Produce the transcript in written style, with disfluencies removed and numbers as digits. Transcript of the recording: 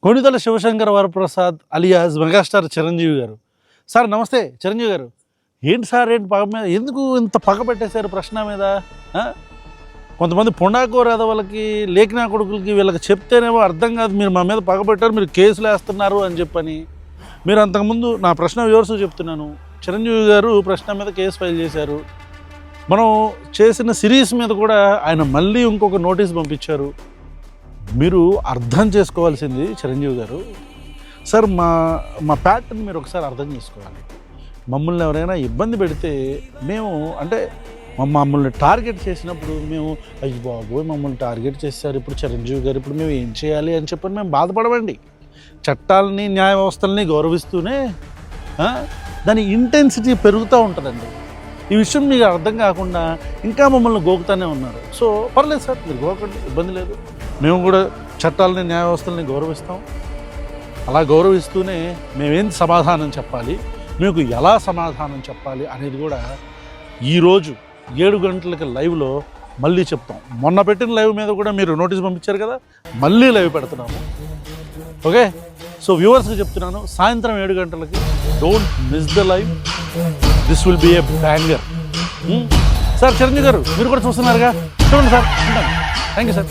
Konidela Sivasankara Varaprasad alias megastar Chiranjeevi గారు. Sir నమస్తే చిరంజీవి గారు. ఏంటి సార్, ఏంటి పగ మీద ఎందుకు ఇంత పగ పెట్టేశారు ప్రశ్న మీద? కొంతమంది పొండాకోరాద వాళ్ళకి, లేఖనా కొడుకులకి, వీళ్ళకి చెప్తేనేమో అర్థం కాదు, మీరు మా మీద పగ పెట్టారు, మీరు కేసులు వేస్తున్నారు అని చెప్పని. మీరు అంతకుముందు నా ప్రశ్న వ్యూవర్స్ చెప్తున్నాను, చిరంజీవి గారు ప్రశ్న మీద కేసు ఫైల్ చేశారు. మనం చేసిన సిరీస్ మీద కూడా ఆయన మళ్ళీ ఇంకొక నోటీస్ పంపించారు. మీరు అర్థం చేసుకోవాల్సింది చిరంజీవి గారు, సార్ మా ప్యాటర్న్ మీరు ఒకసారి అర్థం చేసుకోవాలి. మమ్మల్ని ఎవరైనా ఇబ్బంది పెడితే మేము అంటే మమ్మల్ని టార్గెట్ చేసినప్పుడు మేము అయ్యి బాబోయ్ మమ్మల్ని టార్గెట్ చేశారు ఇప్పుడు చిరంజీవి గారు, ఇప్పుడు మేము ఏం చేయాలి అని చెప్పని మేము బాధపడమండి. చట్టాలని, న్యాయ వ్యవస్థలని గౌరవిస్తూనే దాని ఇంటెన్సిటీ పెరుగుతూ ఉంటుందండి. ఈ విషయం మీకు అర్థం కాకుండా ఇంకా మమ్మల్ని గోకుతానే ఉన్నారు. సో పర్లేదు సార్, మీరు గోకండి, ఇబ్బంది లేదు. మేము కూడా చట్టాలని, న్యాయ వ్యవస్థలని గౌరవిస్తాం. అలా గౌరవిస్తూనే మేమేం సమాధానం చెప్పాలి, మీకు ఎలా సమాధానం చెప్పాలి అనేది కూడా ఈరోజు 7 గంటలకి లైవ్లో మళ్ళీ చెప్తాం. మొన్న పెట్టిన లైవ్ మీద కూడా మీరు నోటీస్ పంపించారు కదా, మళ్ళీ లైవ్ పెడుతున్నాము. ఓకే, సో వ్యూవర్స్కి చెప్తున్నాను, సాయంత్రం 7 గంటలకి don't miss the live. This will be a banger. Sir Chiranjeevi garu మీరు కూడా చూస్తున్నారుగా, చూడండి సార్. ఉంటాను. Thank you sir.